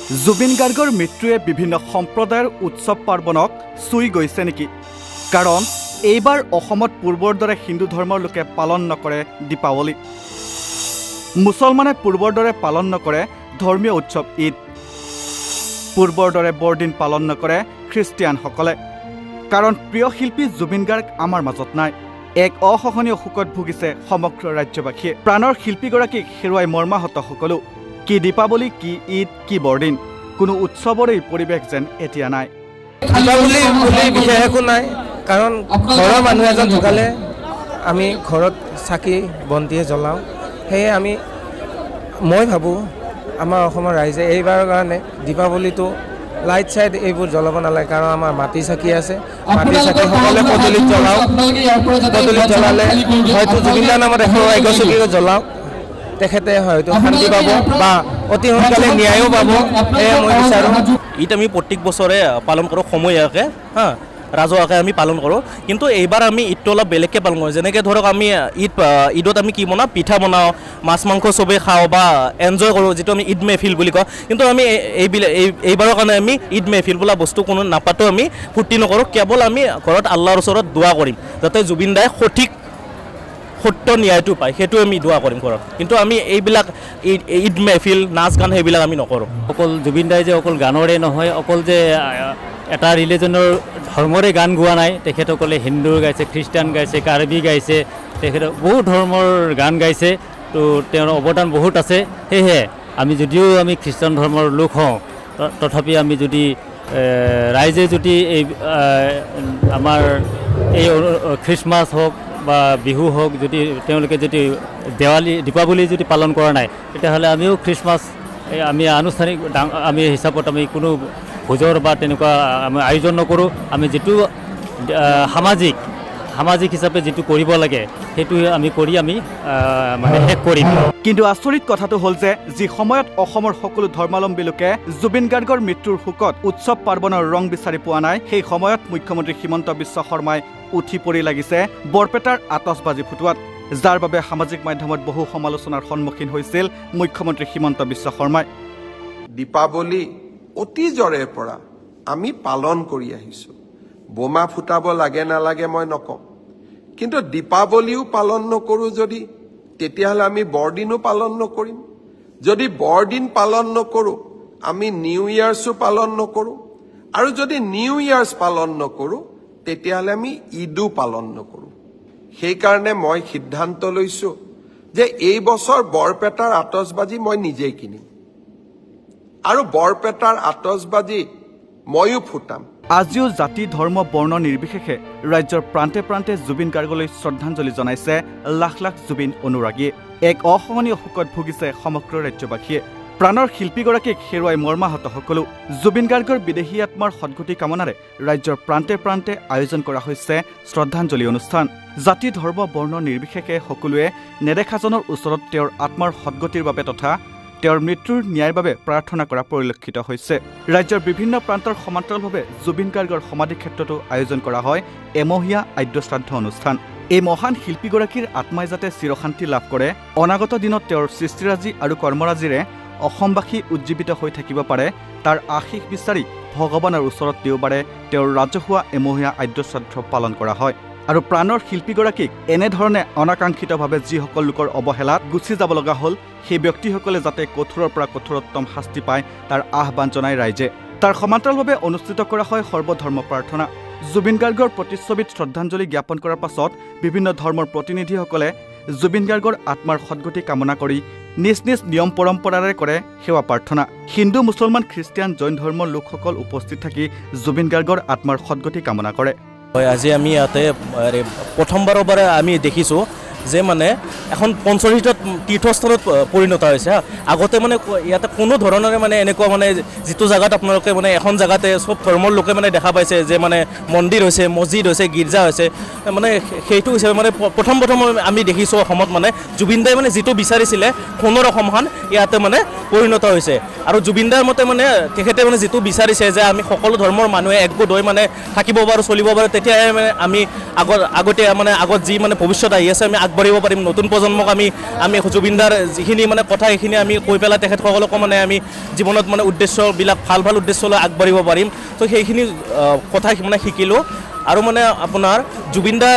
জুবিন গাৰ্গৰ মৃত্যুৱে বিভিন্ন সম্প্ৰদায়ৰ উৎসৱ পাৰ্বণক চুই গৈছে নেকি? কাৰণ এইবাৰ অসমত পূৰ্বৰ দৰে হিন্দু ধৰ্মৰ লোকে পালন নকৰে দীপাৱলী। মুছলমানে পূৰ্বৰ দৰে পালন নকৰে ধৰ্মীয় উৎসৱ ঈদ। পূৰ্বৰ দৰে বৰদিন পালন নকৰে খ্ৰীষ্টিয়ানসকলে। কাৰণ প্ৰিয় শিল্পী জুবিন গাৰ্গ আমাৰ মাজত নাই। এক অসহনীয় শোকত ভুগিছে সমগ্ৰ ৰাজ্যবাসীয়ে। প্ৰাণৰ শিল্পীগৰাকীক হেৰুৱাই মৰ্মাহত সকলো। কি দীপাৱলী, কি ঈদ, কি বৰদিন, কোনো উৎসৱৰে পৰিৱেশ যেন এতিয়া নাই। দীপাৱলী বুলি বিশেষ একো নাই, কাৰণ ঘৰৰ মানুহ এজন ঢুকালে আমি ঘৰত চাকি বন্তিয়ে জ্বলাওঁ। সেয়ে মই ভাবোঁ আমাৰ অসমৰ ৰাইজে এইবাৰৰ কাৰণে দীপাৱলীটো লাইট চাইট এইবোৰ জ্বলাব নালাগে, কাৰণ আমাৰ মাটি চাকি আছে। মাটি চাকি সকলোৱে পদূলিত জ্বলাওঁ। পদূলিত জ্বলালে হয়তো জুবিনদাৰ নামত এখন এগছকি জ্বলাওঁ, তেখেতে হয়তো শান্তি পাব বা অতি সোনকালে ন্যায়ো পাব। সেয়ে মই বিচাৰোঁ ঈদ আমি প্ৰত্যেক বছৰে পালন কৰোঁ সময়কে, ৰাজহুৱাকৈ আমি পালন কৰোঁ। কিন্তু এইবাৰ আমি ঈদটো অলপ বেলেগকৈ পালন কৰোঁ। যেনেকৈ ধৰক আমি ঈদত আমি কি বনাওঁ, পিঠা বনাওঁ, মাছ মাংস চবেই খাওঁ বা এনজয় কৰোঁ, যিটো আমি ঈদ মেহফিল বুলি কওঁ। কিন্তু আমি এইবাৰৰ কাৰণে আমি ঈদ মেহফিল বোলা বস্তু কোনো নাপাতো, আমি ফূৰ্তি নকৰোঁ। কেৱল আমি ঘৰত আল্লাহৰ ওচৰত দোৱা কৰিম যাতে জুবিন দাই সঠিক সত্য ন্যায়টো পায়, সেইটো আমি দোৱা কৰিম ঘৰত। কিন্তু আমি এইবিলাক ঈদ মেহফিল, নাচ গান সেইবিলাক আমি নকৰোঁ। অকল জুবিন দাই যে অকল গানৰে নহয়, অকল যে এটা ৰিলিজনৰ ধৰ্মৰে গান গোৱা নাই, তেখেতসকলে হিন্দু গাইছে, খ্ৰীষ্টান গাইছে, কাৰ্বি গাইছে, তেখেতে বহুত ধৰ্মৰ গান গাইছে। তো তেওঁৰ অৱদান বহুত আছে। সেয়েহে যদিও আমি খ্ৰীষ্টান ধৰ্মৰ লোক হওঁ, তথাপি আমি যদি ৰাইজে যদি এই আমাৰ এই খ্ৰীষ্টমাছ হওক বা বিহু হওক, যদি তেওঁলোকে যদি দীপাৱলী যদি পালন কৰা নাই, তেতিয়াহ'লে আমিও খ্ৰীষ্টমাছ আমি আনুষ্ঠানিক আমি হিচাপত আমি কোনো ভোজৰ বা তেনেকুৱা আমি আয়োজন নকৰোঁ। আমি যিটো সামাজিক হিচাপে যিটো কৰিব লাগে, সেইটো আমি কৰি আমি মানে শেষ কৰিম। কিন্তু আচৰিত কথাটো হ'ল যে যি সময়ত অসমৰ সকলো ধৰ্মাৱলম্বী লোকে জুবিন গাৰ্গৰ মৃত্যুৰ শোকত উৎসৱ পাৰ্বণৰ ৰং বিচাৰি পোৱা নাই, সেই সময়ত মুখ্যমন্ত্ৰী হিমন্ত বিশ্ব শৰ্মাই উঠি পৰি লাগিছে বৰপেটাৰ আতচবাজি ফুটোৱাত, যাৰ বাবে সামাজিক মাধ্যমত বহু সমালোচনাৰ সন্মুখীন হৈছিল মুখ্যমন্ত্ৰী হিমন্ত বিশ্ব শৰ্মাই। দীপাৱলী অতীজৰে পৰা আমি পালন কৰি আহিছোঁ। বোমা ফুটাব লাগে নালাগে মই নকওঁ, কিন্তু দীপাৱলীও পালন নকৰোঁ যদি, তেতিয়াহ'লে আমি বৰদিনো পালন নকৰিম। যদি বৰদিন পালন নকৰোঁ, আমি নিউ ইয়াৰ্ছো পালন নকৰোঁ। আৰু যদি নিউ ইয়াৰ্ছ পালন নকৰোঁ, তেতিয়াহ'লে আমি ঈদো পালন নকৰোঁ। সেইকাৰণে মই সিদ্ধান্ত লৈছোঁ যে এই বছৰ বৰপেটাৰ আতচবাজি মই নিজেই কিনিম, আৰু বৰপেটাৰ আতচবাজি ময়ো ফুটাম। আজিও জাতি, ধৰ্ম, বৰ্ণ নিৰ্বিশেষে ৰাজ্যৰ প্ৰান্তে প্ৰান্তে জুবিন গাৰ্গলৈ শ্ৰদ্ধাঞ্জলি জনাইছে লাখ লাখ জুবিন অনুৰাগীয়ে। এক অসহনীয় শোকত ভুগিছে সমগ্ৰ ৰাজ্যবাসীয়ে। প্ৰাণৰ শিল্পীগৰাকীক হেৰুৱাই মৰ্মাহত সকলো। জুবিন গাৰ্গৰ বিদেহী আত্মাৰ সদ্গতি কামনাৰে ৰাজ্যৰ প্ৰান্তে প্ৰান্তে আয়োজন কৰা হৈছে শ্ৰদ্ধাঞ্জলি অনুষ্ঠান। জাতি, ধৰ্ম, বৰ্ণ নিৰ্বিশেষে সকলোৱে নেদেখাজনৰ ওচৰত তেওঁৰ আত্মাৰ সদ্গতিৰ বাবে তথা তেওঁৰ মৃত্যুৰ ন্যায়ৰ বাবে প্ৰাৰ্থনা কৰা পৰিলক্ষিত হৈছে। ৰাজ্যৰ বিভিন্ন প্ৰান্তৰ সমান্তৰালভাৱে জুবিন গাৰ্গৰ সমাধি ক্ষেত্ৰতো আয়োজন কৰা হয় এমহীয়া আদ্যশ্ৰাদ্ধ অনুষ্ঠান। এই মহান শিল্পীগৰাকীৰ আত্মাই যাতে চিৰশান্তি লাভ কৰে, অনাগত দিনত তেওঁৰ সৃষ্টিৰাজি আৰু কৰ্মৰাজিৰে অসমবাসী উজ্জীৱিত হৈ থাকিব পাৰে, তাৰ আশীষ বিচাৰি ভগৱানৰ ওচৰত দেওবাৰে তেওঁৰ ৰাজহুৱা এমহীয়া আদ্যশ্ৰাদ্ধ পালন কৰা হয়। আৰু প্ৰাণৰ শিল্পীগৰাকীক এনেধৰণে অনাকাংক্ষিতভাৱে যিসকল লোকৰ অৱহেলাত গুচি যাব লগা হ'ল, সেই ব্যক্তিসকলে যাতে কঠোৰৰ পৰা কঠোৰতম শাস্তি পায়, তাৰ আহ্বান জনায় ৰাইজে। তাৰ সমান্তৰালভাৱে অনুষ্ঠিত কৰা হয় সৰ্বধৰ্ম প্ৰাৰ্থনা। জুবিন গাৰ্গৰ প্ৰতিচ্ছবিত শ্ৰদ্ধাঞ্জলি জ্ঞাপন কৰাৰ পাছত বিভিন্ন ধৰ্মৰ প্ৰতিনিধিসকলে জুবিন গাৰ্গৰ আত্মাৰ সদ্গতি কামনা কৰি নিজ নিজ নিয়ম পৰম্পৰাৰে কৰে সেৱা প্ৰাৰ্থনা। হিন্দু, মুছলমান, খ্ৰীষ্টিয়ান, জৈন ধৰ্মৰ লোকসকল উপস্থিত থাকি জুবিন গাৰ্গৰ আত্মাৰ সদ্গতি কামনা কৰে। হয়, আজি আমি ইয়াতে প্ৰথমবাৰৰ পৰা আমি দেখিছোঁ যে মানে এখন পঞ্চতীৰ্থ তীৰ্থস্থানত পৰিণত হৈছে। আগতে মানে ইয়াতে কোনো ধৰণৰে মানে এনেকুৱা মানে যিটো জেগাত আপোনালোকে মানে এখন জেগাতে চব ধৰ্মৰ লোকে মানে দেখা পাইছে যে মানে মন্দিৰ হৈছে, মছজিদ হৈছে, গীৰ্জা হৈছে, মানে সেইটো হিচাপে মানে প্ৰথম আমি দেখিছোঁ অসমত মানে জুবিন দাই মানে যিটো বিচাৰিছিলে সোণৰ অসমখন ইয়াতে মানে পৰিণত হৈছে। আৰু জুবিন দাৰ মতে মানে তেখেতে মানে যিটো বিচাৰিছে যে আমি সকলো ধৰ্মৰ মানুহে একগোট হৈ মানে থাকিব পাৰোঁ, চলিব পাৰোঁ, তেতিয়াহে মানে আমি আগত যি মানে ভৱিষ্যত আহি আছে আমি আগবাঢ়িব পাৰিম নতুন প্ৰজন্মক আমি জুবিনদাৰ যিখিনি মানে কথা সেইখিনি আমি কৈ পেলাই তেখেতসকলকো মানে আমি জীৱনত মানে উদ্দেশ্যবিলাক ভাল উদ্দেশ্যলৈ আগবাঢ়িব পাৰিম তো সেইখিনি কথা মানে শিকিলোঁ আৰু মানে আপোনাৰ জুবিনদা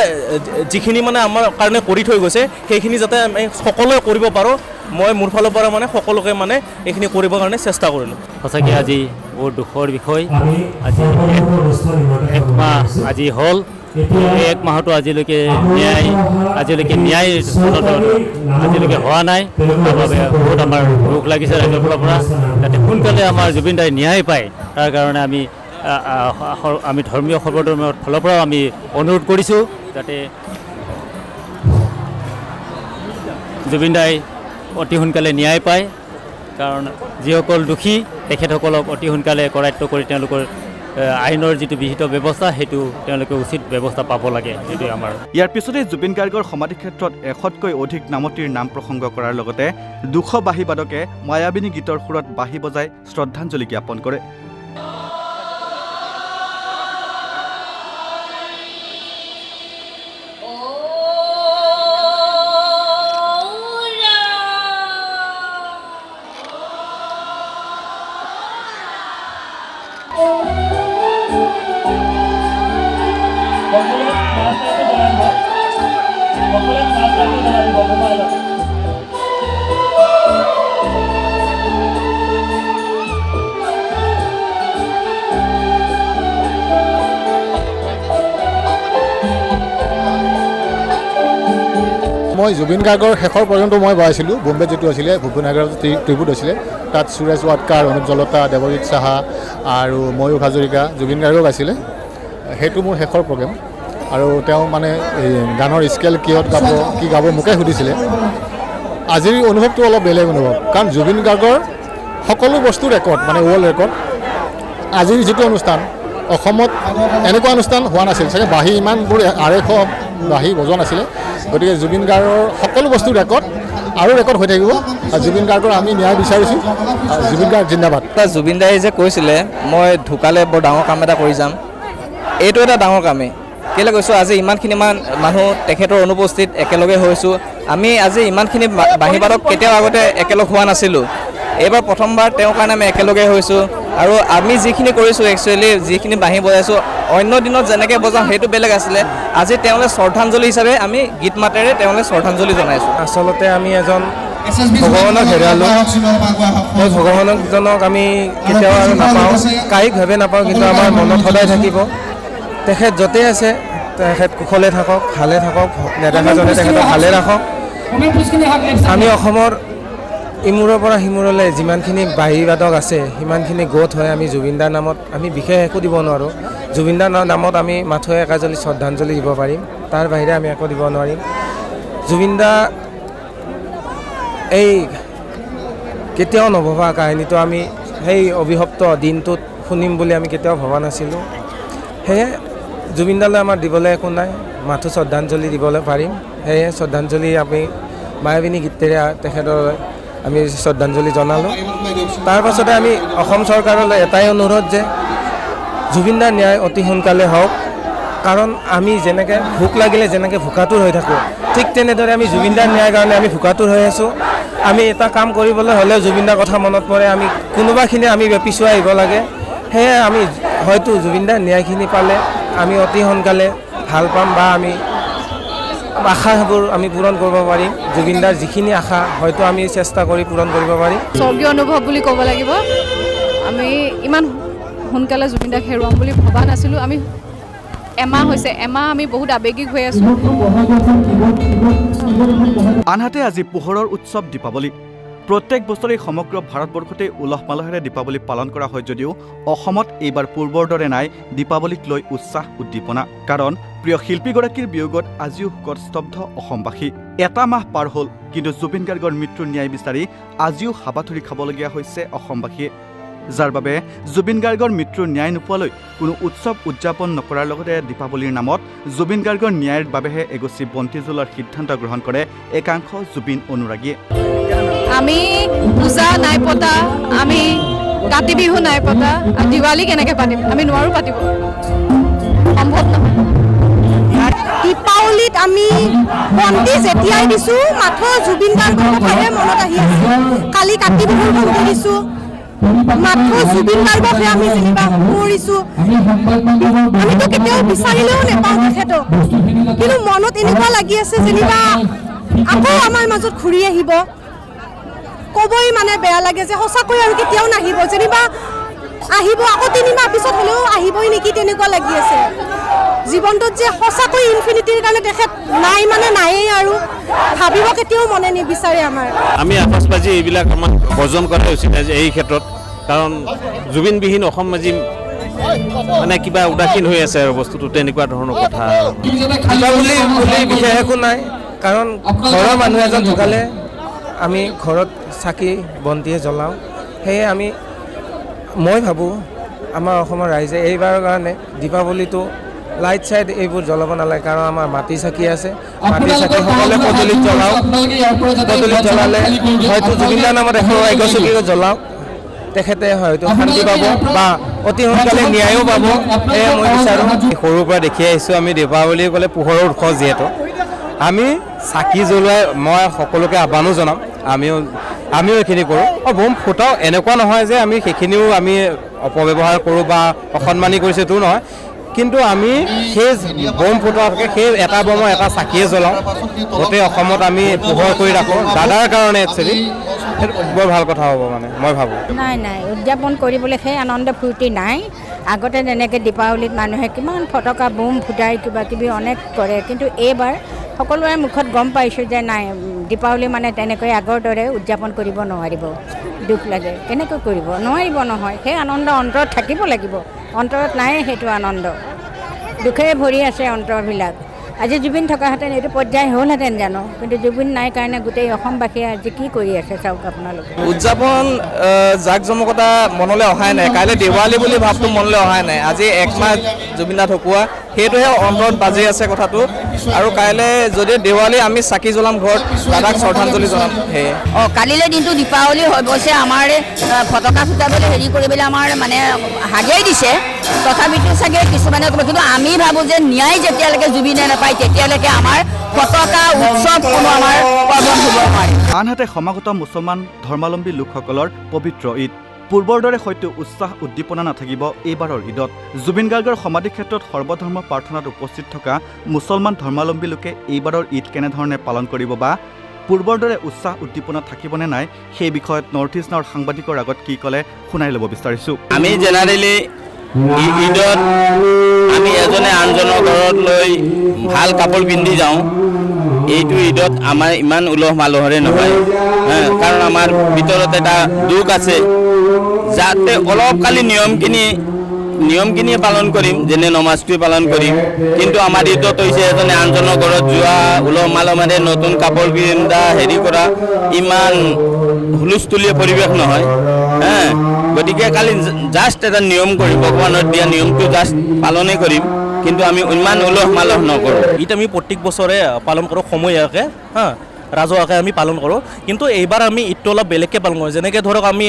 যিখিনি মানে আমাৰ কাৰণে কৰি থৈ গৈছে সেইখিনি যাতে আমি সকলোৱে কৰিব পাৰোঁ মই মোৰ ফালৰ পৰা মানে সকলোকে মানে এইখিনি কৰিবৰ কাৰণে চেষ্টা কৰিলোঁ সঁচাকৈ আজি বহুত দুখৰ বিষয় আজি এক মাহ আজি হ'ল এই এক মাহতো আজিলৈকে ন্যায় আজিলৈকে হোৱা নাই তাৰ বাবে বহুত আমাৰ দুখ লাগিছে ৰাইজৰ ফালৰ পৰা যাতে সোনকালে আমাৰ জুবিন দাই ন্যায় পায় তাৰ কাৰণে আমি ধৰ্মীয় সৰ্বধৰ্মৰ ফালৰ পৰাও আমি অনুৰোধ কৰিছোঁ যাতে জুবিন দাই অতি সোনকালে ন্যায় পায় কাৰণ যিসকল দোষী তেখেতসকলক অতি সোনকালে কৰায়ত্ব কৰি তেওঁলোকৰ আইনৰ যিটো বিহিত ব্যৱস্থা সেইটো তেওঁলোকে উচিত ব্যৱস্থা পাব লাগে সেইটো আমাৰ ইয়াৰ পিছতে জুবিন গাৰ্গৰ সমাধি ক্ষেত্ৰত 100কৈ অধিক নামতিৰ নাম প্ৰসংগ কৰাৰ লগতে 200 বাঁহী বাদকে মায়াবিনী গীতৰ সুৰত বাঁহী বজাই শ্ৰদ্ধাঞ্জলি জ্ঞাপন কৰে মই জুবিন গাৰ্গৰ শেষৰ পৰ্যন্ত মই বহাইছিলোঁ বম্বে যিটো আছিলে ভূপেনাগৰ ট্ৰিবিউট আছিলে তাত সুৰেশ ৱাডকাৰ অনুপ জলতা দেৱজিৎ সাহা আৰু ময়ূখ হাজৰিকা জুবিন গাৰ্গক আছিলে সেইটো মোৰ শেষৰ প্ৰগ্ৰেম আৰু তেওঁ মানে গানৰ স্কেল কি গাব মোকে সুধিছিলে আজিৰ অনুভৱটো অলপ বেলেগ অনুভৱ কাৰণ জুবিন গাৰ্গৰ সকলো বস্তু ৰেকৰ্ড মানে ৱৰ্ল্ড ৰেকৰ্ড আজিৰ যিটো অনুষ্ঠান অসমত এনেকুৱা অনুষ্ঠান হোৱা নাছিল চাগে বাঁহী ইমানবোৰ 250 বাঁহী বজোৱা নাছিলে গতিকে জুবিন গাৰ্গৰ সকলো বস্তু ৰেকৰ্ড আৰু ৰেকৰ্ড হৈ থাকিব জুবিন গাৰ্গৰ আমি ন্যায় বিচাৰিছোঁ জুবিন গাৰ্গ জিন্দাবাদ জুবিন দাই যে কৈছিলে মই ঢুকালে বৰ ডাঙৰ কাম এটা কৰি যাম এইটো এটা ডাঙৰ কামেই কেলৈ কৈছোঁ আজি ইমানখিনি মানুহ তেখেতৰ অনুপস্থিত একেলগে হৈছোঁ আমি আজি ইমানখিনি বাঁহী বাদক কেতিয়াও আগতে একেলগ হোৱা নাছিলোঁ এইবাৰ প্ৰথমবাৰ তেওঁৰ কাৰণে আমি একেলগে হৈছোঁ আৰু আমি যিখিনি কৰিছোঁ একচুৱেলি যিখিনি বাঁহী বজাইছোঁ অন্য দিনত যেনেকৈ বজাওঁ সেইটো বেলেগ আছিলে আজি তেওঁলৈ শ্ৰদ্ধাঞ্জলি হিচাপে আমি গীত মাতেৰে তেওঁলৈ শ্ৰদ্ধাঞ্জলি জনাইছোঁ আচলতে আমি এজন ভগৱানক হেৰুৱালোঁ মই ভগৱানজনক আমি কেতিয়াও আৰু নাপাওঁ কায়িকভাৱে নাপাওঁ কিন্তু আমাৰ মনত সদায় থাকিব তেখেত য'তেই আছে তেখেত কুশলে থাকক ভালে থাকক নেদেখাজনে তেখেতক ভালে ৰাখক আমি অসমৰ ইমূৰৰ পৰা সিমূৰলৈ যিমানখিনি বাঁহী বাদক আছে সিমানখিনি গোট হয় আমি জুবিনদাৰ নামত আমি বিশেষ একো দিব নোৱাৰোঁ জুবিনদাৰ নামত আমি মাথোঁ একাজলি শ্ৰদ্ধাঞ্জলি দিব পাৰিম তাৰ বাহিৰে আমি একো দিব নোৱাৰিম জুবিনদা এই কেতিয়াও নভবা কাহিনীটো আমি সেই অভিশপ্ত দিনটোত শুনিম বুলি আমি কেতিয়াও ভবা নাছিলোঁ সেয়ে জুবিনদালৈ আমাৰ দিবলৈ একো নাই মাথোঁ শ্ৰদ্ধাঞ্জলি দিবলৈ পাৰিম সেয়ে শ্ৰদ্ধাঞ্জলি আমি মায়াবিনী গীতেৰে তেখেতৰ আমি শ্ৰদ্ধাঞ্জলি জনালোঁ তাৰ পাছতে আমি অসম চৰকাৰলৈ এটাই অনুৰোধ যে জুবিনদাৰ ন্যায় অতি সোনকালে হওক কাৰণ আমি যেনেকৈ ভোক লাগিলে যেনেকৈ ভোকাতুৰ হৈ থাকোঁ ঠিক তেনেদৰে আমি জুবিনদাৰ ন্যায়ৰ কাৰণে আমি ভোকাতুৰ হৈ আছোঁ আমি এটা কাম কৰিবলৈ হ'লেও জুবিনদাৰ কথা মনত পৰে আমি কোনোবাখিনি আমি পিছুৱাই আহিব লাগে সেয়ে আমি হয়তো জুবিনদাৰ ন্যায়খিনি পালে আমি অতি সোনকালে ভাল পাম বা আমি আশাবোৰ আমি পূৰণ কৰিব পাৰিম জুবিনদাৰ যিখিনি আশা হয়তো আমি চেষ্টা কৰি পূৰণ কৰিব পাৰিম স্বৰ্গীয় অনুভৱ বুলি ক'ব লাগিব আমি ইমান সোনকালে জুবিনদাক হেৰুৱাম বুলি ভবা নাছিলোঁ আমি এমাহ আমি বহুত আৱেগিক হৈ আছোঁ আনহাতে আজি পোহৰৰ উৎসৱ দীপাৱলী প্ৰত্যেক বছৰে সমগ্ৰ ভাৰতবৰ্ষতে উলহ মালহেৰে দীপাৱলী পালন কৰা হয় যদিও অসমত এইবাৰ পূৰ্বৰ দৰে নাই দীপাৱলীক লৈ উৎসাহ উদ্দীপনা কাৰণ প্ৰিয় শিল্পীগৰাকীৰ বিয়োগত আজিও শোকত স্তব্ধ অসমবাসী এটা মাহ পাৰ হ'ল কিন্তু জুবিন গাৰ্গৰ মৃত্যুৰ ন্যায় বিচাৰি আজিও হাবাথুৰি খাবলগীয়া হৈছে অসমবাসীয়ে যাৰ বাবে জুবিন গাৰ্গৰ মৃত্যুৰ ন্যায় নোপোৱালৈ কোনো উৎসৱ উদযাপন নকৰাৰ লগতে দীপাৱলীৰ নামত জুবিন গাৰ্গৰ ন্যায়ৰ বাবেহে এগছি বন্তি জ্বলোৱাৰ সিদ্ধান্ত গ্ৰহণ কৰে একাংশ জুবিন অনুৰাগীয়ে আমি পূজা নাই পতা আমি কাতি বিহু নাই পতা দিৱালী কেনেকৈ পাতিম আমি নোৱাৰোঁ পাতিব সম্ভৱ নহয় কি দীপাৱলীত আমি বন্তি যেতিয়াই দিছোঁ মাথো জুবিন গাৰ্গৰ কথাহে মনত আহি আছে। কালি কাতি বিহুৰ বন্তি দিছোঁ মাথো জুবিন গাৰ্গকহে আমি যেনিবা কৰিছোঁ। আমিতো কেতিয়াও বিচাৰিলেও নাপাওঁ তেখেতক, কিন্তু মনত এনেকুৱা লাগি আছে যেনিবা আকৌ আমাৰ মাজত ঘূৰি আহিব। ক'বই মানে বেয়া লাগে যে সঁচাকৈ আৰু কেতিয়াও নাহিব, যেনিবা আহিব আকৌ 3 মাহ পিছত হ'লেও আহিবই নেকি তেনেকুৱা লাগি আছে। জীৱনটোত যে সঁচাকৈ ইনফিনিটিৰ কাৰণে তেখেত নাই মানে নায়েই আৰু ভাবিব কেতিয়াও মনে নিবিচাৰে আমাৰ। আমি আতচবাজি এইবিলাক আমাক বৰ্জন কৰা উচিত এই ক্ষেত্ৰত, কাৰণ জুবিনবিহীন অসম আজি মানে কিবা উদাসীন হৈ আছে আৰু বস্তুটো তেনেকুৱা ধৰণৰ কথা। দীপাৱলী বুলি বিশেষ একো নাই, কাৰণ ঘৰৰ মানুহ এজন ঢুকালে আমি ঘৰত চাকি বন্তিয়ে জ্বলাওঁ। সেয়ে মই ভাবোঁ আমাৰ অসমৰ ৰাইজে এইবাৰৰ কাৰণে দীপাৱলীটো লাইট চাইট এইবোৰ জ্বলাব নালাগে, কাৰণ আমাৰ মাটি চাকি আছে। মাটি চাকি সকলোৱে পদূলিত জ্বলাওঁ। পদূলিত জ্বলালে হয়তো জুবিনদাৰ নামত এগছকিও জ্বলাওঁ, তেখেতে হয়তো শান্তি পাব বা অতি সোনকালে ন্যায়ো পাব। সেয়ে মই বিচাৰোঁ। সৰুৰ পৰা দেখি আহিছোঁ আমি দীপাৱলী ক'লে পোহৰৰ উৎসৱ, যিহেতু আমি চাকি জ্বলোৱাই মই সকলোকে আহ্বানো জনাম। আমিও এইখিনি কৰোঁ। বোম ফুটাও, এনেকুৱা নহয় যে আমি সেইখিনিও আমি অপব্যৱহাৰ কৰোঁ বা অসন্মানি কৰিছোঁ, এইটো নহয়। কিন্তু আমি সেই বোম ফুটোৱাতকৈ সেই এটা বোমৰ এটা চাকিয়ে জ্বলাওঁ, গোটেই অসমত আমি পোহৰ কৰি ৰাখোঁ। দাদাৰ কাৰণে একচুৱেলি সেইটো বৰ ভাল কথা হ'ব মানে মই ভাবোঁ। নাই উদযাপন কৰিবলৈ সেই আনন্দ ফূৰ্তি নাই। আগতে যেনেকৈ দীপাৱলীত মানুহে কিমান ফটকা বোম ফুটাই কিবা কিবি অনেক কৰে, কিন্তু এইবাৰ সকলোৰে মুখত গম পাইছোঁ যে নাই, দীপাৱলী মানে তেনেকৈ আগৰ দৰে উদযাপন কৰিব নোৱাৰিব। দুখ লাগে, কেনেকৈ কৰিব নোৱাৰিব নহয়। সেই আনন্দ অন্তৰত থাকিব লাগিব, অন্তৰত নাই সেইটো আনন্দ, দুখেৰে ভৰি আছে অন্তৰবিলাক। আজি জুবিন থকাহেঁতেন এইটো পৰ্যায় হ'লহেঁতেন জানো, কিন্তু জুবিন নাই কাৰণে গোটেই অসমবাসীয়ে আজি কি কৰি আছে চাওক আপোনালোকে। উদযাপন জাক জমকতা মনলৈ অহাই নাই। কাইলৈ দেৱালী বুলি ভাৱটো মনলৈ অহাই নাই। আজি 1 মাহ জুবিন দা ঢুকুৱা, সেইটোহে অন্তৰত বাজি আছে কথাটো। আৰু কাইলৈ যদি দেৱালী আমি চাকি জ্বলাম ঘৰত, দাদাক শ্ৰদ্ধাঞ্জলি জনাম। সেয়ে কালিলৈ দিনটো দীপাৱলী অৱশ্যে আমাৰ ফটকা ফুটাবলৈ হেৰি কৰিবলৈ আমাৰ মানে হাগেই দিছে, তথাপিতো চাগে কিছুমানে ক'ব, কিন্তু আমি ভাবোঁ যে ন্যায় যেতিয়ালৈকে জুবিনে নাপায় তেতিয়ালৈকে আমাৰ ফটকা উৎসৱ কোনো আমাৰ পালন হ'ব নোৱাৰে। আনহাতে সমাগত মুছলমান ধৰ্মাৱলম্বী লোকসকলৰ পবিত্ৰ ঈদ। পূৰ্বৰ দৰে হয়তো উৎসাহ উদ্দীপনা নাথাকিব এইবাৰৰ ঈদত। জুবিন গাৰ্গৰ সমাধি ক্ষেত্ৰত সৰ্বধৰ্ম প্ৰাৰ্থনাত উপস্থিত থকা মুছলমান ধৰ্মাৱলম্বী লোকে এইবাৰৰ ঈদ কেনেধৰণে পালন কৰিব বা পূৰ্বৰ দৰে উৎসাহ উদ্দীপনা থাকিবনে নাই, সেই বিষয়ত নৰ্থ ইষ্ট নাওৰ সাংবাদিকৰ আগত কি ক'লে শুনাই ল'ব বিচাৰিছোঁ। আমি জেনেৰেলি ঈদত আমি এজনে আনজনৰ ঘৰত লৈ ভাল কাপোৰ পিন্ধি যাওঁ। এইটো ঈদত আমাৰ ইমান উলহ মালহেৰে নহয়, কাৰণ আমাৰ ভিতৰত এটা দুখ আছে, যাতে অলপ কালি নিয়মখিনিয়ে পালন কৰিম, যেনে নমাজটোৱে পালন কৰিম। কিন্তু আমাৰ ঈদত হৈছে এজনে আনজনৰ ঘৰত যোৱা, উলহ মালহেৰে নতুন কাপোৰ পিন্ধা, হেৰি কৰা, ইমান হুলস্থুলীয়া পৰিৱেশ নহয়। গতিকে কালি জাষ্ট এটা নিয়ম কৰিম, ভগৱানৰ দিয়া নিয়মটো জাষ্ট পালনে কৰিম, কিন্তু আমি ইমান উলহ মালহ নকৰোঁ। ঈদ আমি প্ৰত্যেক বছৰে পালন কৰোঁ সময়কে, ৰাজহুৱাকৈ আমি পালন কৰোঁ। কিন্তু এইবাৰ আমি ঈদটো অলপ বেলেগকৈ পালন কৰোঁ। যেনেকৈ ধৰক আমি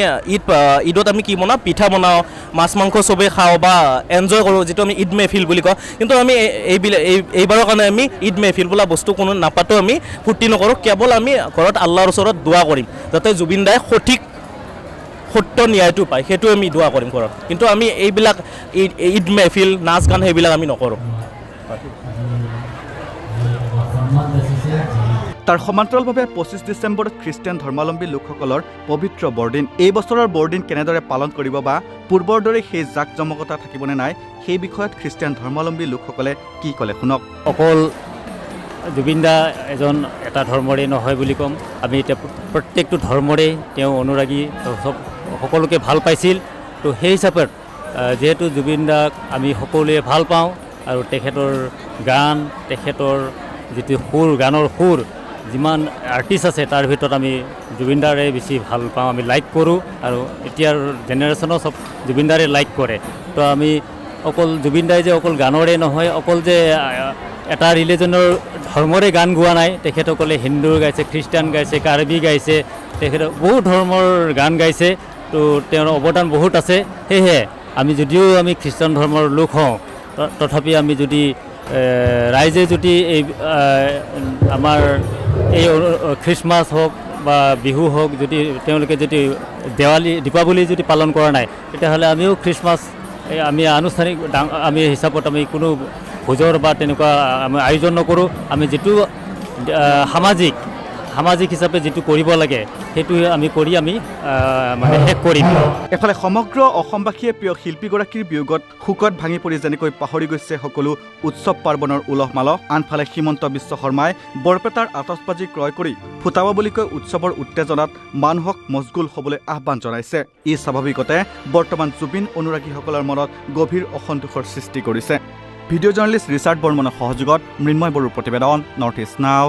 ঈদত আমি কি বনাওঁ, পিঠা বনাওঁ, মাছ মাংস চবেই খাওঁ বা এনজয় কৰোঁ, যিটো আমি ঈদ মেহফিল বুলি কওঁ। কিন্তু আমি এইবাৰৰ কাৰণে আমি ঈদ মেহফিল বোলা বস্তু কোনো নাপাতো, আমি ফূৰ্তি নকৰোঁ। কেৱল আমি ঘৰত আল্লাহৰ ওচৰত দোৱা কৰিম যাতে জুবিন দাই সত্য ন্যায়টো পায়, সেইটো আমি দোৱা কৰিম ঘৰত। কিন্তু আমি এইবিলাক ঈদ মেহফিল, নাচ গান সেইবিলাক আমি নকৰোঁ। তাৰ সমান্তৰালভাৱে 25 ডিচেম্বৰত খ্ৰীষ্টিয়ান ধৰ্মাৱলম্বী লোকসকলৰ পবিত্ৰ বৰদিন। এই বছৰৰ বৰদিন কেনেদৰে পালন কৰিব বা পূৰ্বৰ দৰে সেই জাক জমকতা থাকিবনে নাই, সেই বিষয়ত খ্ৰীষ্টিয়ান ধৰ্মাৱলম্বী লোকসকলে কি ক'লে শুনক। অকল জুবিন দা এজন এটা ধৰ্মৰে নহয় বুলি ক'ম, আমি এতিয়া প্ৰত্যেকটো ধৰ্মৰে তেওঁ অনুৰাগী, সকলোকে ভাল পাইছিল। তো সেই হিচাপত যিহেতু জুবিন দাক আমি সকলোৱে ভাল পাওঁ আৰু তেখেতৰ গান, তেখেতৰ যিটো সুৰ, গানৰ সুৰ, যিমান আৰ্টিষ্ট আছে তাৰ ভিতৰত আমি জুবিন দাৰে বেছি ভাল পাওঁ, আমি লাইক কৰোঁ। আৰু এতিয়াৰ জেনেৰেশ্যনো চব জুবিন দাৰে লাইক কৰে। তো আমি অকল জুবিন দাই যে অকল গানৰে নহয়, অকল যে এটা ৰিলিজনৰ ধৰ্মৰে গান গোৱা নাই, তেখেতসকলে হিন্দু গাইছে, খ্ৰীষ্টান গাইছে, কাৰ্বি গাইছে, তেখেতে বহুত ধৰ্মৰ গান গাইছে। তো তেওঁৰ অৱদান বহুত আছে। সেয়েহে আমি যদিও আমি খ্ৰীষ্টান ধৰ্মৰ লোক হওঁ, তথাপি আমি যদি ৰাইজে যদি এই আমাৰ এই খ্ৰীষ্টমাছ হওক বা বিহু হওক যদি তেওঁলোকে যদি দীপাৱলী যদি পালন কৰা নাই তেতিয়াহ'লে আমিও খ্ৰীষ্টমাছ আমি আনুষ্ঠানিক আমি হিচাপত আমি কোনো ভোজৰ বা তেনেকুৱা আমি আয়োজন নকৰোঁ আমি যিটো সামাজিক হিচাপে যিটো কৰিব লাগে সেইটো আমি কৰি আমি মানে শেষ কৰিম এফালে সমগ্ৰ অসমবাসীয়ে প্ৰিয় শিল্পীগৰাকীৰ বিয়োগত শোকত ভাঙি পৰি যেনেকৈ পাহৰি গৈছে সকলো উৎসৱ পাৰ্বণৰ উলহ মালহ আনফালে হিমন্ত বিশ্ব শৰ্মাই বৰপেটাৰ আতচবাজি ক্ৰয় কৰি ফুটাব বুলি কৈ উৎসৱৰ উত্তেজনাত মানুহক মজগুল হ'বলৈ আহ্বান জনাইছে ই স্বাভাৱিকতে বৰ্তমান জুবিন অনুৰাগীসকলৰ মনত গভীৰ অসন্তোষৰ সৃষ্টি কৰিছে ভিডিঅ' জাৰ্নেলিষ্ট ৰিচাৰ্ড বৰ্মনৰ সহযোগত মৃন্ময় বড়োৰ প্ৰতিবেদন নৰ্থ ইষ্ট নাও